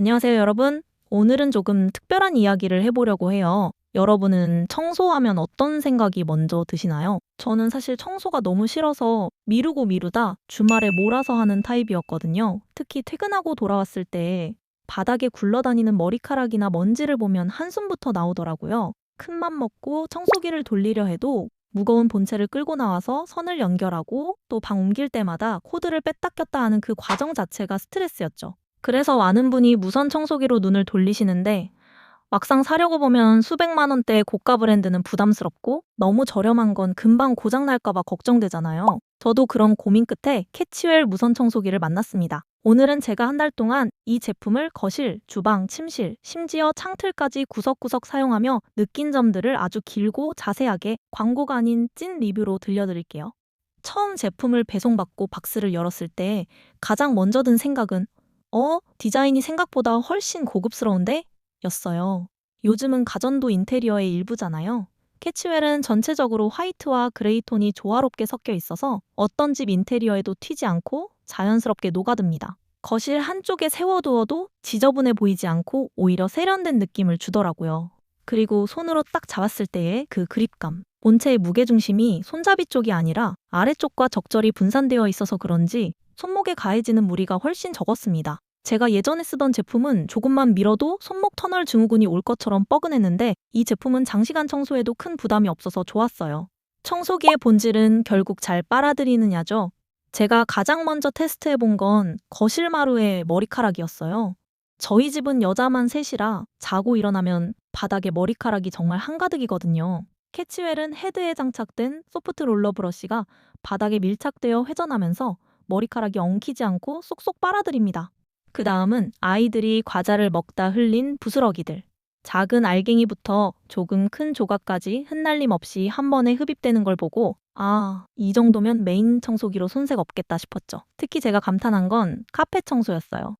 안녕하세요, 여러분. 오늘은 조금 특별한 이야기를 해보려고 해요. 여러분은 청소하면 어떤 생각이 먼저 드시나요? 저는 사실 청소가 너무 싫어서 미루고 미루다 주말에 몰아서 하는 타입이었거든요. 특히 퇴근하고 돌아왔을 때 바닥에 굴러다니는 머리카락이나 먼지를 보면 한숨부터 나오더라고요. 큰맘 먹고 청소기를 돌리려 해도 무거운 본체를 끌고 나와서 선을 연결하고 또 방 옮길 때마다 코드를 뺐다 꼈다 하는 그 과정 자체가 스트레스였죠. 그래서 많은 분이 무선 청소기로 눈을 돌리시는데 막상 사려고 보면 수백만 원대의 고가 브랜드는 부담스럽고 너무 저렴한 건 금방 고장 날까 봐 걱정되잖아요. 저도 그런 고민 끝에 캐치웰 무선 청소기를 만났습니다. 오늘은 제가 한 달 동안 이 제품을 거실, 주방, 침실, 심지어 창틀까지 구석구석 사용하며 느낀 점들을 아주 길고 자세하게 광고가 아닌 찐 리뷰로 들려드릴게요. 처음 제품을 배송받고 박스를 열었을 때 가장 먼저 든 생각은 디자인이 생각보다 훨씬 고급스러운데? 였어요. 요즘은 가전도 인테리어의 일부잖아요. 캐치웰은 전체적으로 화이트와 그레이 톤이 조화롭게 섞여 있어서 어떤 집 인테리어에도 튀지 않고 자연스럽게 녹아듭니다. 거실 한쪽에 세워두어도 지저분해 보이지 않고 오히려 세련된 느낌을 주더라고요. 그리고 손으로 딱 잡았을 때의 그 그립감. 본체의 무게중심이 손잡이 쪽이 아니라 아래쪽과 적절히 분산되어 있어서 그런지 손목에 가해지는 무리가 훨씬 적었습니다. 제가 예전에 쓰던 제품은 조금만 밀어도 손목 터널 증후군이 올 것처럼 뻐근했는데 이 제품은 장시간 청소해도 큰 부담이 없어서 좋았어요. 청소기의 본질은 결국 잘 빨아들이느냐죠. 제가 가장 먼저 테스트해본 건 거실 마루의 머리카락이었어요. 저희 집은 여자만 셋이라 자고 일어나면 바닥에 머리카락이 정말 한가득이거든요. 캐치웰은 헤드에 장착된 소프트 롤러 브러쉬가 바닥에 밀착되어 회전하면서 머리카락이 엉키지 않고 쏙쏙 빨아들입니다. 그 다음은 아이들이 과자를 먹다 흘린 부스러기들. 작은 알갱이부터 조금 큰 조각까지 흩날림 없이 한 번에 흡입되는 걸 보고 이 정도면 메인 청소기로 손색 없겠다 싶었죠. 특히 제가 감탄한 건 카펫 청소였어요.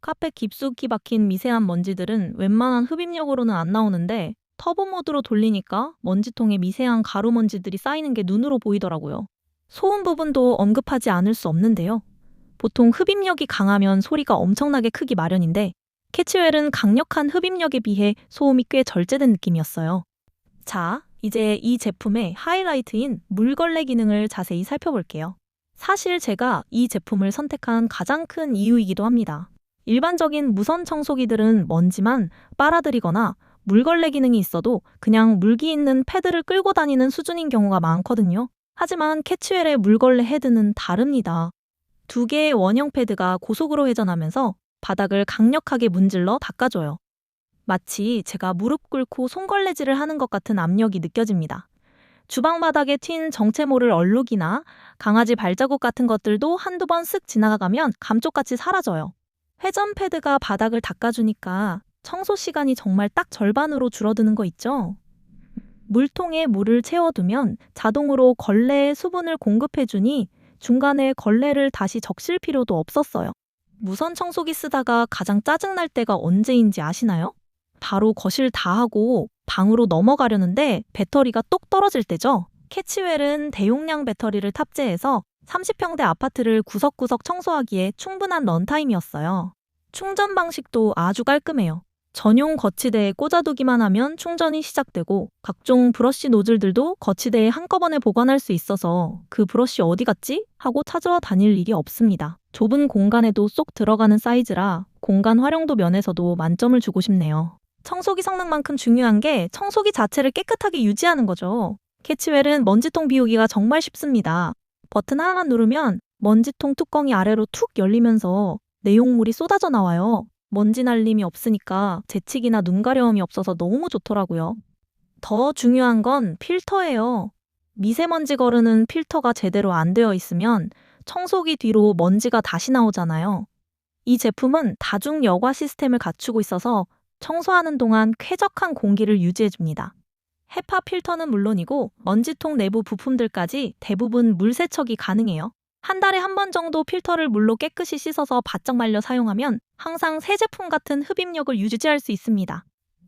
카펫 깊숙이 박힌 미세한 먼지들은 웬만한 흡입력으로는 안 나오는데 터보 모드로 돌리니까 먼지통에 미세한 가루 먼지들이 쌓이는 게 눈으로 보이더라고요. 소음 부분도 언급하지 않을 수 없는데요. 보통 흡입력이 강하면 소리가 엄청나게 크기 마련인데 캐치웰은 강력한 흡입력에 비해 소음이 꽤 절제된 느낌이었어요. 자, 이제 이 제품의 하이라이트인 물걸레 기능을 자세히 살펴볼게요. 사실 제가 이 제품을 선택한 가장 큰 이유이기도 합니다. 일반적인 무선 청소기들은 먼지만 빨아들이거나 물걸레 기능이 있어도 그냥 물기 있는 패드를 끌고 다니는 수준인 경우가 많거든요. 하지만 캐치웰의 물걸레 헤드는 다릅니다. 두 개의 원형 패드가 고속으로 회전하면서 바닥을 강력하게 문질러 닦아줘요. 마치 제가 무릎 꿇고 손걸레질을 하는 것 같은 압력이 느껴집니다. 주방 바닥에 튄 정체모를 얼룩이나 강아지 발자국 같은 것들도 한두 번 쓱 지나가면 감쪽같이 사라져요. 회전 패드가 바닥을 닦아주니까 청소 시간이 정말 딱 절반으로 줄어드는 거 있죠? 물통에 물을 채워두면 자동으로 걸레에 수분을 공급해주니 중간에 걸레를 다시 적실 필요도 없었어요. 무선 청소기 쓰다가 가장 짜증날 때가 언제인지 아시나요? 바로 거실 다 하고 방으로 넘어가려는데 배터리가 똑 떨어질 때죠. 캐치웰은 대용량 배터리를 탑재해서 30평대 아파트를 구석구석 청소하기에 충분한 런타임이었어요. 충전 방식도 아주 깔끔해요. 전용 거치대에 꽂아두기만 하면 충전이 시작되고 각종 브러쉬 노즐들도 거치대에 한꺼번에 보관할 수 있어서 그 브러쉬 어디 갔지? 하고 찾으러 다닐 일이 없습니다. 좁은 공간에도 쏙 들어가는 사이즈라 공간 활용도 면에서도 만점을 주고 싶네요. 청소기 성능만큼 중요한 게 청소기 자체를 깨끗하게 유지하는 거죠. 캐치웰은 먼지통 비우기가 정말 쉽습니다. 버튼 하나만 누르면 먼지통 뚜껑이 아래로 툭 열리면서 내용물이 쏟아져 나와요. 먼지 날림이 없으니까 재채기나 눈 가려움이 없어서 너무 좋더라고요. 더 중요한 건 필터예요. 미세먼지 거르는 필터가 제대로 안 되어 있으면 청소기 뒤로 먼지가 다시 나오잖아요. 이 제품은 다중 여과 시스템을 갖추고 있어서 청소하는 동안 쾌적한 공기를 유지해줍니다. 헤파 필터는 물론이고 먼지통 내부 부품들까지 대부분 물 세척이 가능해요. 한 달에 한 번 정도 필터를 물로 깨끗이 씻어서 바짝 말려 사용하면 항상 새 제품 같은 흡입력을 유지할 수 있습니다.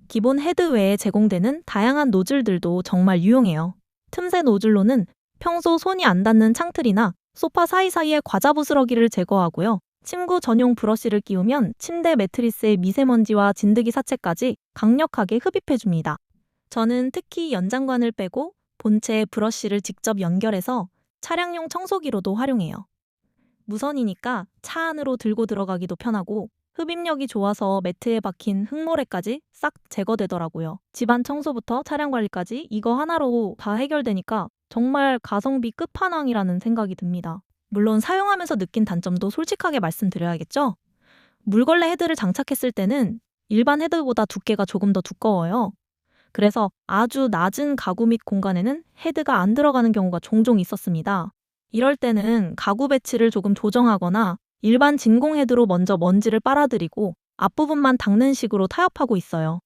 기본 헤드 외에 제공되는 다양한 노즐들도 정말 유용해요. 틈새 노즐로는 평소 손이 안 닿는 창틀이나 소파 사이사이의 과자 부스러기를 제거하고요. 침구 전용 브러쉬를 끼우면 침대 매트리스의 미세먼지와 진드기 사체까지 강력하게 흡입해줍니다. 저는 특히 연장관을 빼고 본체에 브러쉬를 직접 연결해서 차량용 청소기로도 활용해요. 무선이니까 차 안으로 들고 들어가기도 편하고 흡입력이 좋아서 매트에 박힌 흙모래까지 싹 제거되더라고요. 집안 청소부터 차량 관리까지 이거 하나로 다 해결되니까 정말 가성비 끝판왕이라는 생각이 듭니다. 물론 사용하면서 느낀 단점도 솔직하게 말씀드려야겠죠? 물걸레 헤드를 장착했을 때는 일반 헤드보다 두께가 조금 더 두꺼워요. 그래서 아주 낮은 가구 및 공간에는 헤드가 안 들어가는 경우가 종종 있었습니다. 이럴 때는 가구 배치를 조금 조정하거나 일반 진공 헤드로 먼저 먼지를 빨아들이고 앞부분만 닦는 식으로 타협하고 있어요.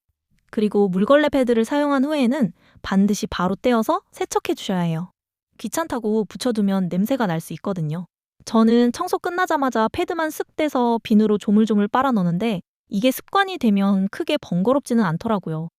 그리고 물걸레 패드를 사용한 후에는 반드시 바로 떼어서 세척해 주셔야 해요. 귀찮다고 붙여두면 냄새가 날 수 있거든요. 저는 청소 끝나자마자 패드만 쓱 떼서 비누로 조물조물 빨아 넣는데 이게 습관이 되면 크게 번거롭지는 않더라고요.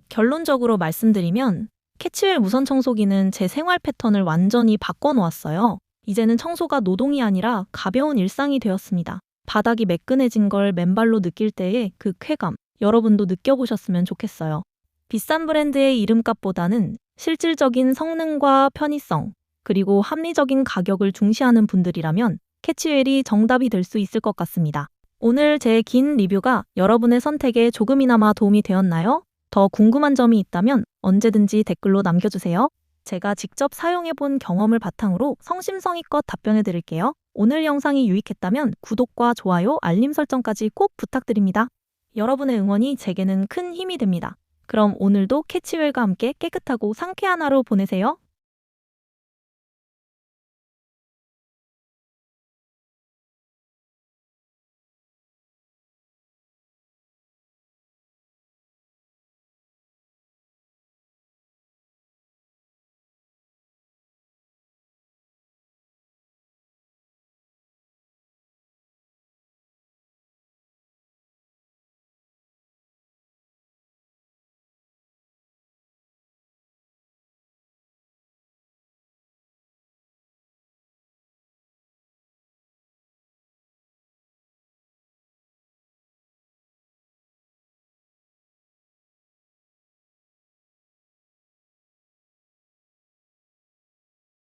결론적으로 말씀드리면 캐치웰 무선 청소기는 제 생활 패턴을 완전히 바꿔놓았어요. 이제는 청소가 노동이 아니라 가벼운 일상이 되었습니다. 바닥이 매끈해진 걸 맨발로 느낄 때의 그 쾌감, 여러분도 느껴보셨으면 좋겠어요. 비싼 브랜드의 이름값보다는 실질적인 성능과 편의성, 그리고 합리적인 가격을 중시하는 분들이라면 캐치웰이 정답이 될 수 있을 것 같습니다. 오늘 제 긴 리뷰가 여러분의 선택에 조금이나마 도움이 되었나요? 더 궁금한 점이 있다면 언제든지 댓글로 남겨주세요. 제가 직접 사용해본 경험을 바탕으로 성심성의껏 답변해 드릴게요. 오늘 영상이 유익했다면 구독과 좋아요, 알림 설정까지 꼭 부탁드립니다. 여러분의 응원이 제게는 큰 힘이 됩니다. 그럼 오늘도 캐치웰과 함께 깨끗하고 상쾌한 하루 보내세요.